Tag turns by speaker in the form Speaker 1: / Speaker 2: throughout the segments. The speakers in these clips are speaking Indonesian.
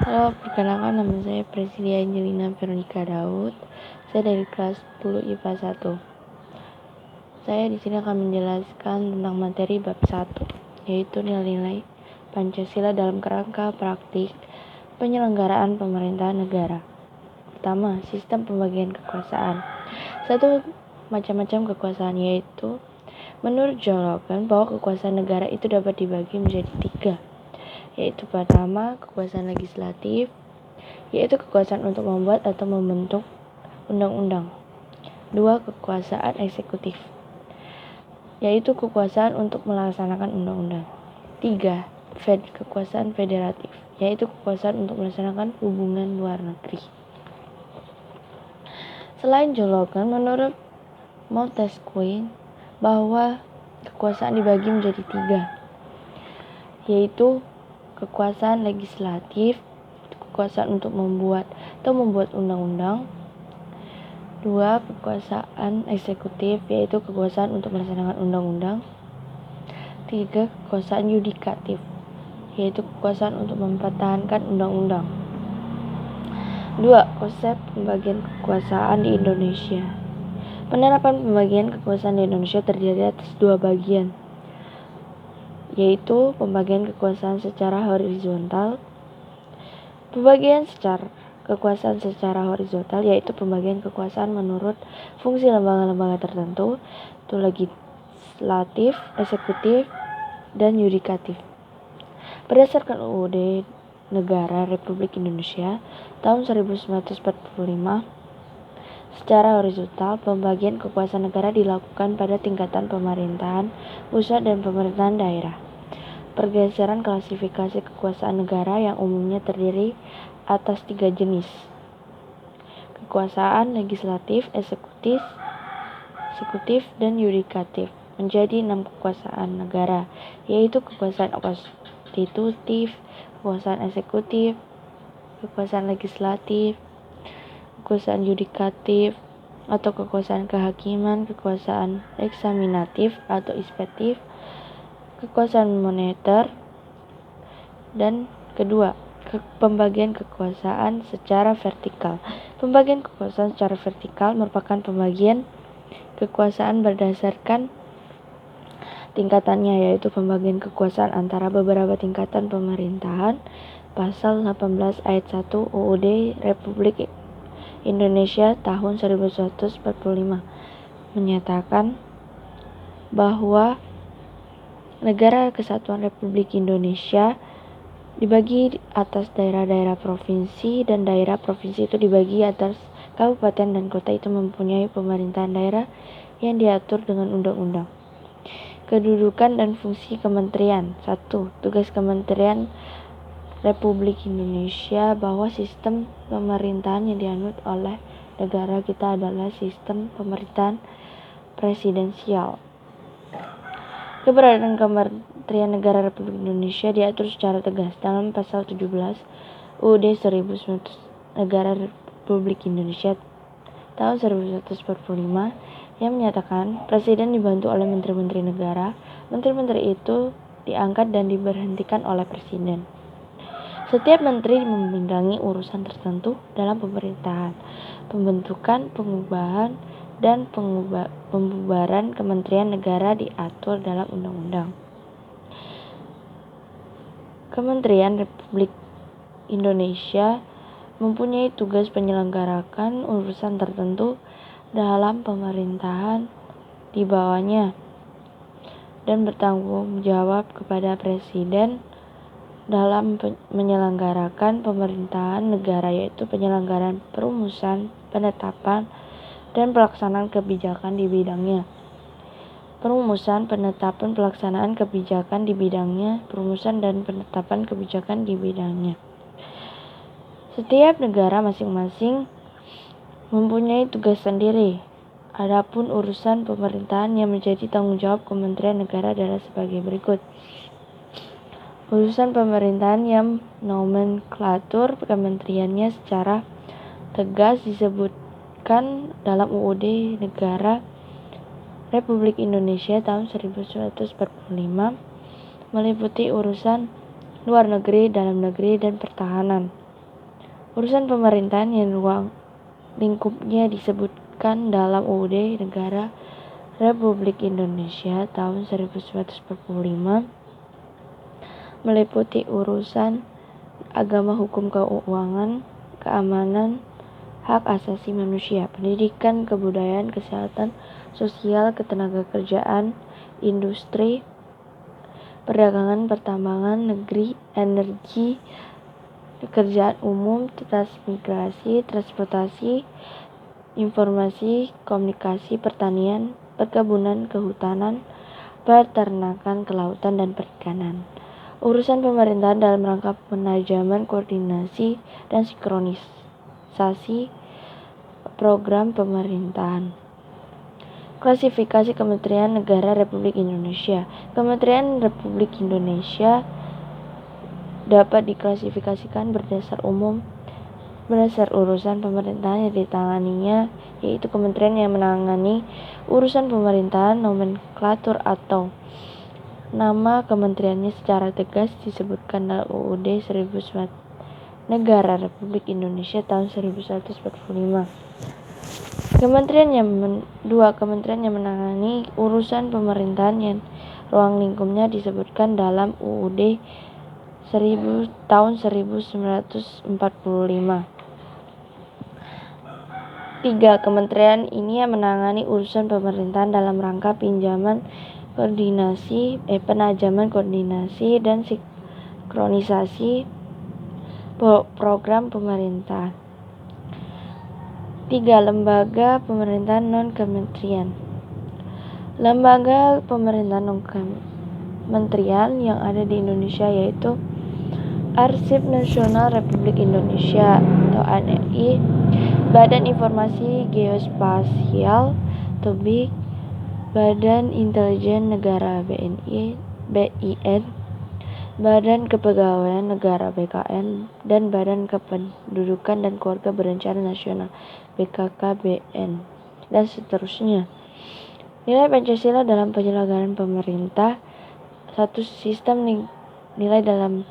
Speaker 1: Halo, perkenalkan nama saya Presidia Angelina Veronica Daud. Saya dari kelas 10 IPA 1. Saya di sini akan menjelaskan tentang materi bab 1, yaitu nilai-nilai Pancasila dalam kerangka praktik penyelenggaraan pemerintahan negara. Pertama, sistem pembagian kekuasaan. Satu, macam-macam kekuasaan, yaitu menurut John Logan bahwa kekuasaan negara itu dapat dibagi menjadi 3, yaitu pertama, kekuasaan legislatif, yaitu kekuasaan untuk membuat atau membentuk undang-undang. 2, kekuasaan eksekutif, yaitu kekuasaan untuk melaksanakan undang-undang. 3, kekuasaan federatif, yaitu kekuasaan untuk melaksanakan hubungan luar negeri. Selain John Logan, menurut Montesquieu bahwa kekuasaan dibagi menjadi 3, yaitu kekuasaan legislatif, kekuasaan untuk membuat undang-undang. 2, kekuasaan eksekutif, yaitu kekuasaan untuk melaksanakan undang-undang. 3, kekuasaan yudikatif, yaitu kekuasaan untuk mempertahankan undang-undang. 2. Konsep pembagian kekuasaan di Indonesia. Penerapan pembagian kekuasaan di Indonesia terdiri atas 2 bagian, yaitu pembagian kekuasaan secara horizontal. Pembagian kekuasaan secara horizontal yaitu pembagian kekuasaan menurut fungsi lembaga-lembaga tertentu, itu legislatif, eksekutif, dan yudikatif. Berdasarkan UUD Negara Republik Indonesia tahun 1945, secara horizontal pembagian kekuasaan negara dilakukan pada tingkatan pemerintahan pusat dan pemerintahan daerah. Pergeseran klasifikasi kekuasaan negara yang umumnya terdiri atas 3 jenis: kekuasaan legislatif, eksekutif, dan yudikatif, menjadi 6 kekuasaan negara, yaitu kekuasaan konstitutif, kekuasaan eksekutif, kekuasaan legislatif, kekuasaan yudikatif atau kekuasaan kehakiman, kekuasaan eksaminatif atau inspektif, kekuasaan moneter, dan kedua, pembagian kekuasaan secara vertikal. Pembagian kekuasaan secara vertikal merupakan pembagian kekuasaan berdasarkan tingkatannya, yaitu pembagian kekuasaan antara beberapa tingkatan pemerintahan. Pasal 18 ayat 1 UUD Republik Indonesia tahun 1945 menyatakan bahwa Negara Kesatuan Republik Indonesia dibagi atas daerah-daerah provinsi, dan daerah provinsi itu dibagi atas kabupaten, dan kota itu mempunyai pemerintahan daerah yang diatur dengan undang-undang. Kedudukan dan fungsi kementerian. 1. Tugas Kementerian Republik Indonesia, bahwa sistem pemerintahan yang dianut oleh negara kita adalah sistem pemerintahan presidensial. Keberadaan Kementerian Negara Republik Indonesia diatur secara tegas dalam pasal 17 UUD 1945 Negara Republik Indonesia tahun 1945 yang menyatakan Presiden dibantu oleh menteri-menteri negara. Menteri-menteri itu diangkat dan diberhentikan oleh Presiden. Setiap menteri memegangi urusan tertentu dalam pemerintahan. Pembentukan, pengubahan, dan pembubaran kementerian negara diatur dalam undang-undang. Kementerian Republik Indonesia mempunyai tugas menyelenggarakan urusan tertentu dalam pemerintahan di bawahnya dan bertanggung jawab kepada Presiden dalam menyelenggarakan pemerintahan negara, yaitu penyelenggaraan perumusan, penetapan, dan pelaksanaan kebijakan di bidangnya. Perumusan, penetapan, pelaksanaan kebijakan di bidangnya, perumusan dan penetapan kebijakan di bidangnya. Setiap negara masing-masing mempunyai tugas sendiri. Adapun urusan pemerintahan yang menjadi tanggung jawab Kementerian Negara adalah sebagai berikut. Urusan pemerintahan yang nomenklatur kementeriannya secara tegas disebutkan dalam UUD Negara Republik Indonesia tahun 1945, meliputi urusan luar negeri, dalam negeri, dan pertahanan. Urusan pemerintahan yang ruang lingkupnya disebutkan dalam UUD Negara Republik Indonesia tahun 1945 meliputi urusan agama, hukum, keuangan, keamanan, hak asasi manusia, pendidikan, kebudayaan, kesehatan, sosial, ketenagakerjaan, industri, perdagangan, pertambangan, negeri, energi, pekerjaan umum, transmigrasi, transportasi, informasi, komunikasi, pertanian, perkebunan, kehutanan, peternakan, kelautan, dan perikanan. Urusan pemerintahan dalam rangka penajaman, koordinasi, dan sinkronisasi program pemerintahan. Klasifikasi Kementerian Negara Republik Indonesia. Kementerian Republik Indonesia dapat diklasifikasikan berdasar urusan pemerintahan yang ditanganinya, yaitu kementerian yang menangani urusan pemerintahan. Nomenklatur atau nama kementeriannya secara tegas disebutkan dalam UUD Negara Republik Indonesia tahun 1945. Kementerian yang menangani urusan pemerintahan yang ruang lingkupnya disebutkan dalam UUD tahun 1945. 3. Kementerian ini yang menangani urusan pemerintahan dalam rangka penajaman koordinasi dan sinkronisasi program pemerintahan. 3. Lembaga pemerintahan non-kementerian. Lembaga pemerintahan non-kementerian yang ada di Indonesia yaitu Arsip Nasional Republik Indonesia atau ANRI, Badan Informasi Geospasial atau BIG, Badan Intelijen Negara BIN, Badan Kepegawaian Negara BKN, dan Badan Kependudukan dan Keluarga Berencana Nasional BKKBN, dan seterusnya. Nilai Pancasila dalam penyelenggaraan pemerintah. 1. Sistem nilai dalam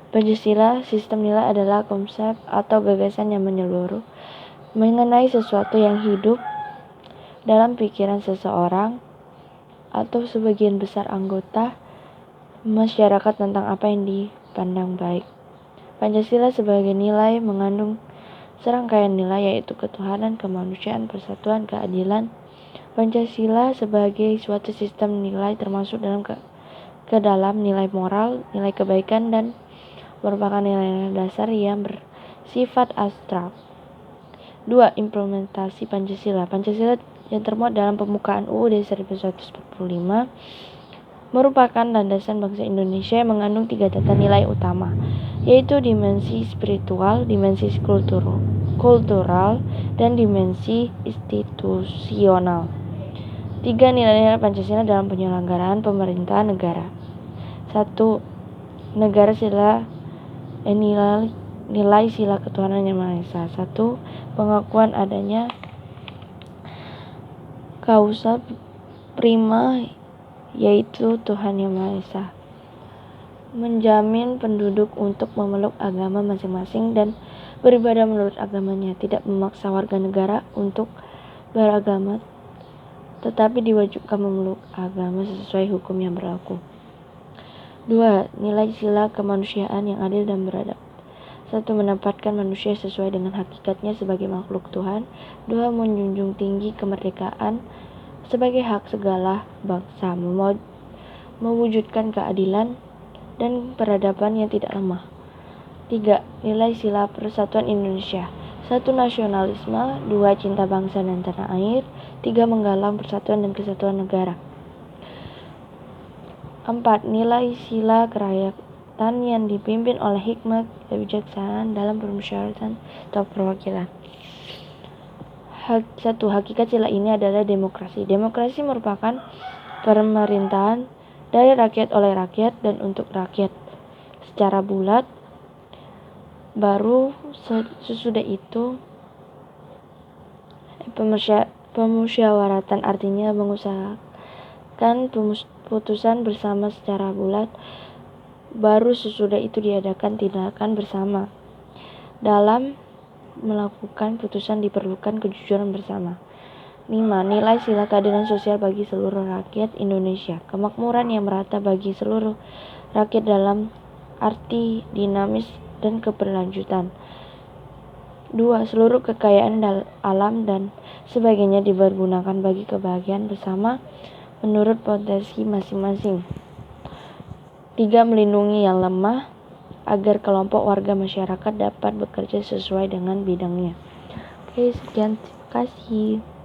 Speaker 1: Pancasila. Sistem nilai adalah konsep atau gagasan yang menyeluruh mengenai sesuatu yang hidup dalam pikiran seseorang atau sebagian besar anggota masyarakat tentang apa yang dipandang baik. Pancasila sebagai nilai mengandung serangkaian nilai yaitu ketuhanan, kemanusiaan, persatuan, keadilan. Pancasila sebagai suatu sistem nilai termasuk ke dalam nilai moral, nilai kebaikan, dan merupakan nilai dasar yang bersifat abstrak. 2. Implementasi Pancasila. Pancasila yang termuat dalam pembukaan UUD 1945 merupakan landasan bangsa Indonesia yang mengandung 3 tata nilai utama, yaitu dimensi spiritual, dimensi kultural, dan dimensi institusional. 3. Nilai-nilai Pancasila dalam penyelenggaraan pemerintahan negara. 1. Nilai sila ketuhanan yang Maha Esa. 1. Pengakuan adanya kausa prima, yaitu Tuhan yang Maha Esa. Menjamin penduduk untuk memeluk agama masing-masing dan beribadah menurut agamanya, tidak memaksa warga negara untuk beragama, tetapi diwajibkan memeluk agama sesuai hukum yang berlaku. 2. Nilai sila kemanusiaan yang adil dan beradab. 1. Menempatkan manusia sesuai dengan hakikatnya sebagai makhluk Tuhan. 2. Menjunjung tinggi kemerdekaan sebagai hak segala bangsa, mewujudkan keadilan dan peradaban yang tidak lemah. 3. Nilai sila persatuan Indonesia. 1. Nasionalisme. 2. Cinta bangsa dan tanah air. 3. Menggalang persatuan dan kesatuan negara. 4. Nilai sila kerakyatan yang dipimpin oleh hikmat kebijaksanaan dalam permusyawaratan atau perwakilan. 1. Hakikat sila ini adalah demokrasi. Demokrasi merupakan pemerintahan dari rakyat oleh rakyat dan untuk rakyat secara bulat. Baru sesudah itu pemusyawaratan, artinya mengusahakan putusan bersama secara bulat. Baru sesudah itu diadakan tindakan bersama. Dalam melakukan putusan diperlukan kejujuran bersama. 5. Nilai sila keadilan sosial bagi seluruh rakyat Indonesia. Kemakmuran yang merata bagi seluruh rakyat dalam arti dinamis dan keberlanjutan. 2. Seluruh kekayaan alam dan sebagainya dipergunakan bagi kebahagiaan bersama menurut potensi masing-masing. 3. Melindungi yang lemah agar kelompok warga masyarakat dapat bekerja sesuai dengan bidangnya. Oke, sekian. Terima kasih.